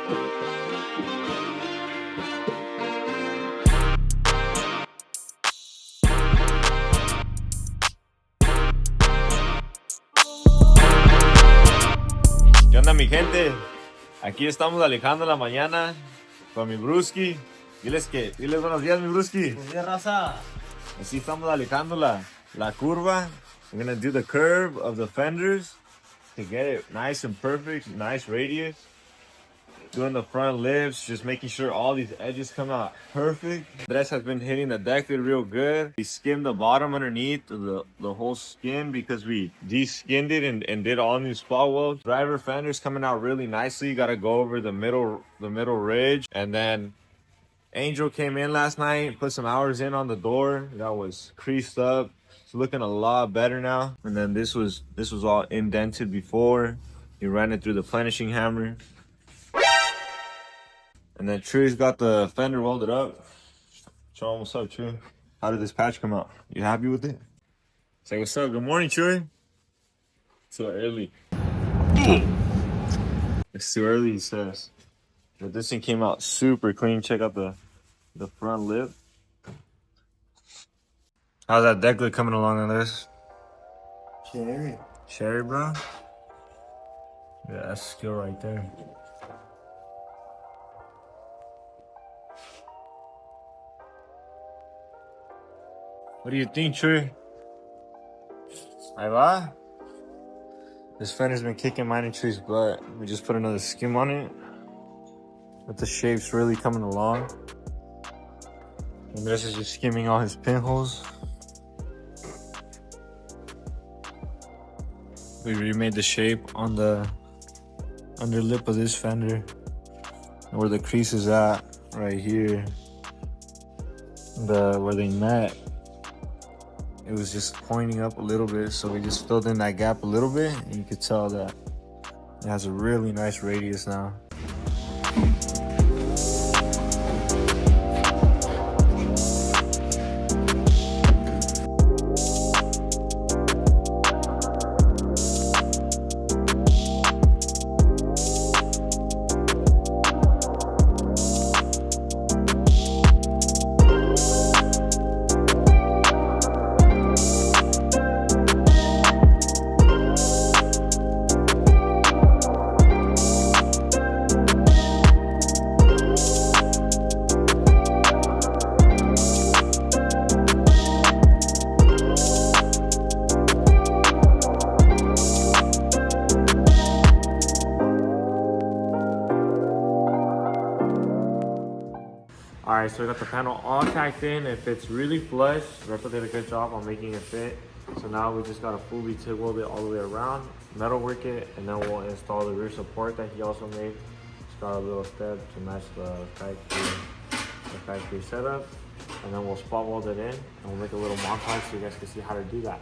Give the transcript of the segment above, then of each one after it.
¿Qué onda, mi gente? Aquí estamos alejando la mañana con mi bruski. Diles buenos días, mi bruski. Buenos días, raza. Así estamos alejando la curva. We're gonna do the curve of the fenders to get it nice and perfect, nice radius. Doing the front lifts, just making sure all these edges come out perfect. Andres has been hitting the deck real good. We skimmed the bottom underneath the whole skin because we de-skinned it and did all new spot welds. Driver fenders coming out really nicely. You gotta go over the middle ridge. And then Angel came in last night, put some hours in on the door. That was creased up. It's looking a lot better now. And then this was all indented before. He ran it through the plenishing hammer. And then True's got the fender welded up. Show him what's up, True. How did this patch come out? You happy with it? Say what's up. Good morning, True. It's too early. It's too early, he says. But this thing came out super clean. Check out the front lip. How's that deck look coming along on this? Cherry, bro? Yeah, that's skill right there. What do you think, Trey? Ahí va. This fender's been kicking mine and Tree's butt. We just put another skim on it. But the shape's really coming along. And this is just skimming all his pinholes. We remade the shape on the under lip of this fender. And where the crease is at, right here. Where they met. It was just pointing up a little bit, so we just filled in that gap a little bit, and you could tell that it has a really nice radius now. Alright, so we got the panel all tacked in. It fits really flush. Repo did a good job on making it fit. So now we just gotta fully TIG weld it all the way around, metal work it, and then we'll install the rear support that he also made. Just got a little step to match the factory setup. And then we'll spot weld it in, and we'll make a little montage so you guys can see how to do that.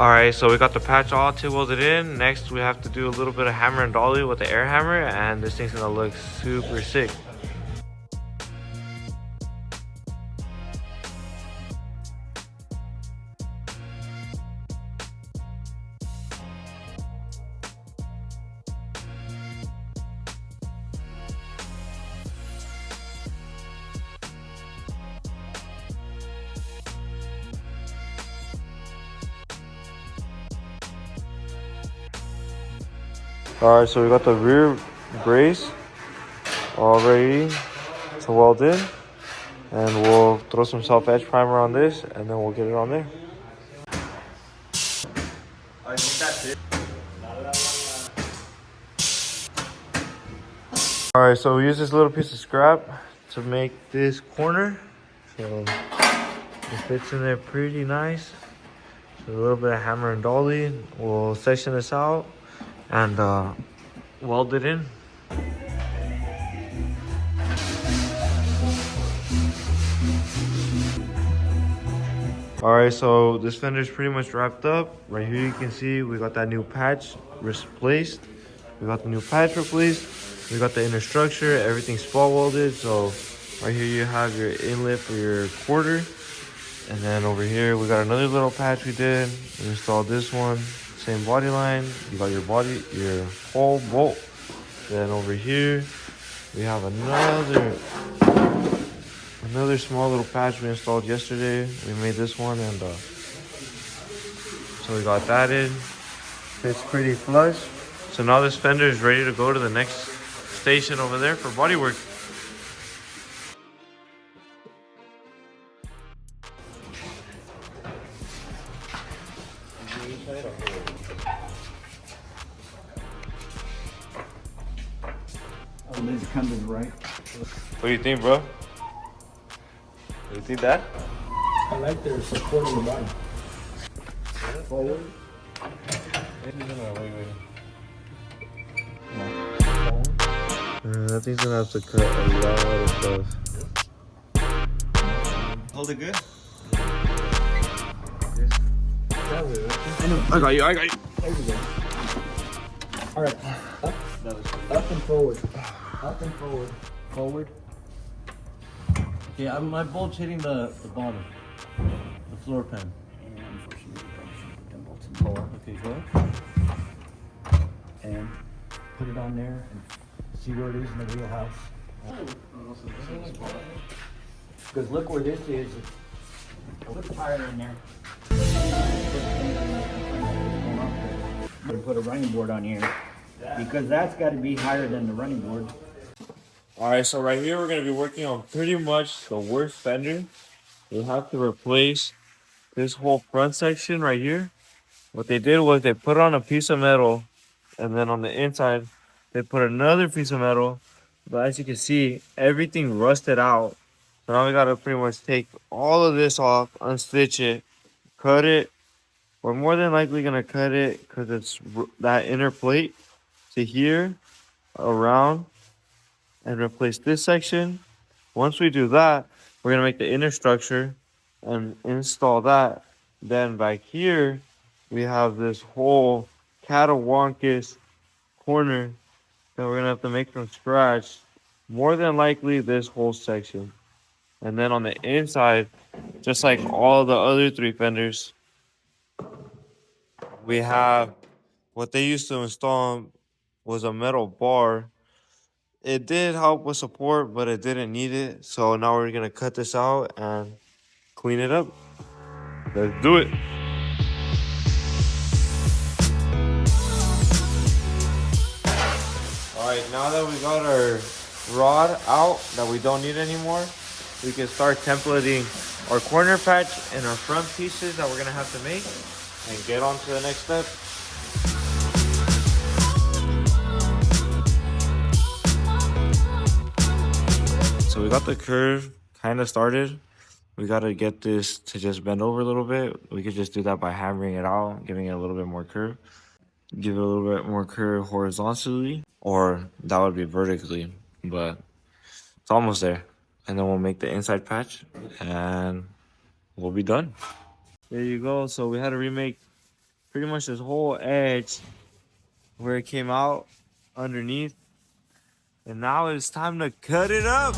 Alright, so we got the patch all TIG welded in. Next we have to do a little bit of hammer and dolly with the air hammer, and this thing's gonna look super sick. Alright, so we got the rear brace all ready to weld in, and we'll throw some self-edge primer on this, and then we'll get it on there. Alright, so we use this little piece of scrap to make this corner, so it fits in there pretty nice. So a little bit of hammer and dolly, we'll section this out and weld it in. All right, so this fender's pretty much wrapped up. Right here you can see we got that new patch replaced. We got the new patch replaced. We got the inner structure, everything's spot welded. So right here you have your inlet for your quarter. And then over here we got another little patch we did. We installed this one, same body line. You got your whole bolt. Then over here we have another small little patch we installed yesterday. We made this one, and so we got that in. It's pretty flush. So now this fender is ready to go to the next station over there for body work. Oh, this comes in right. What do you think, bro? Do you think that? I like their support in the body. Forward. That thing's gonna have to cut a lot of stuff. Hold it good? I got you. There you go. All right. Up and forward. Up and forward. Forward. Okay, my bolt's hitting the bottom, the floor pan. And unfortunately, them bolts in lower. Okay, go. And put it on there and see where it is in the wheelhouse. Because look where this is. Put the tire in there. I'm going to put a running board on here. Because that's got to be higher than the running board. All right, so right here we're gonna be working on pretty much the worst fender. We'll have to replace this whole front section right here. What they did was they put on a piece of metal, and then on the inside they put another piece of metal. But as you can see, everything rusted out. So now we gotta pretty much take all of this off, unstitch it, cut it. We're more than likely gonna cut it because it's that inner plate to here, around, and replace this section. Once we do that, we're gonna make the inner structure and install that. Then back here, we have this whole catawonkus corner that we're gonna have to make from scratch. More than likely this whole section. And then on the inside, just like all the other three fenders, we have what they used to install was a metal bar. It did help with support, but it didn't need it. So now we're gonna cut this out and clean it up. Let's do it. All right, now that we got our rod out that we don't need anymore, we can start templating our corner patch and our front pieces that we're gonna have to make and get on to the next step. So we got the curve kind of started. We got to get this to just bend over a little bit. We could just do that by hammering it out, giving it a little bit more curve. Give it a little bit more curve horizontally, or that would be vertically, but it's almost there. And then we'll make the inside patch and we'll be done. There you go. So we had to remake pretty much this whole edge where it came out underneath. And now it's time to cut it up.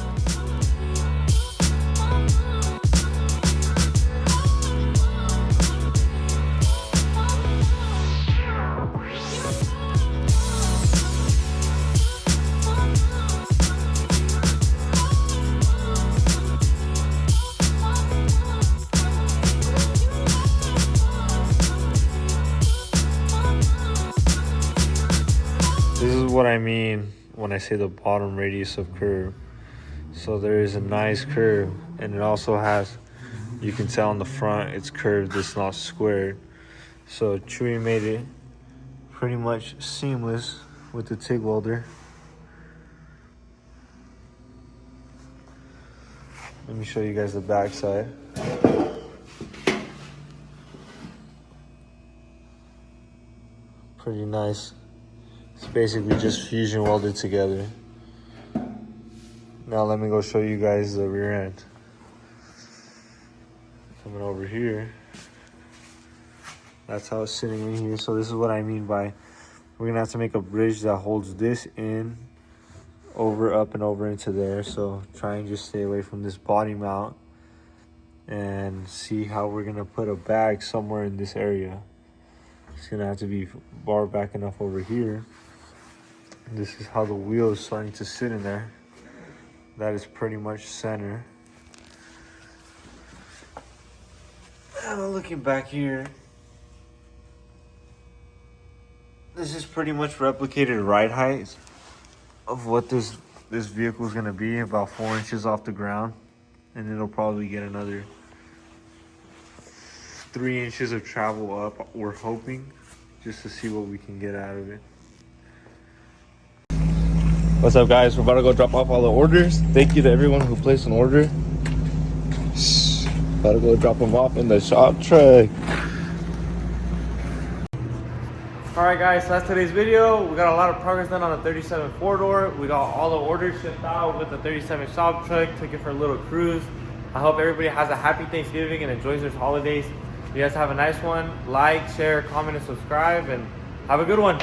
This is what I mean when I say the bottom radius of curve. So there is a nice curve, and it also has, you can tell on the front it's curved, it's not squared. So Chewy made it pretty much seamless with the TIG welder. Let me show you guys the back side. Pretty nice. It's basically just fusion welded together. Now let me go show you guys the rear end. Coming over here. That's how it's sitting in here. So this is what I mean by we're gonna have to make a bridge that holds this in over, up, and over into there. So try and just stay away from this body mount and see how we're gonna put a bag somewhere in this area. It's gonna have to be bar back enough over here. This is how the wheel is starting to sit in there. That is pretty much center. And looking back here, this is pretty much replicated ride height of what this vehicle is gonna be, about 4 inches off the ground, and it'll probably get another 3 inches of travel up, we're hoping, just to see what we can get out of it. What's up, guys? We're about to go drop off all the orders. Thank you to everyone who placed an order. About to go drop them off in the shop truck. Alright guys, so that's today's video. We got a lot of progress done on the 37 four-door. We got all the orders shipped out with the 37 shop truck. Took it for a little cruise. I hope everybody has a happy Thanksgiving and enjoys their holidays. You guys have a nice one. Like, share, comment, and subscribe, and have a good one.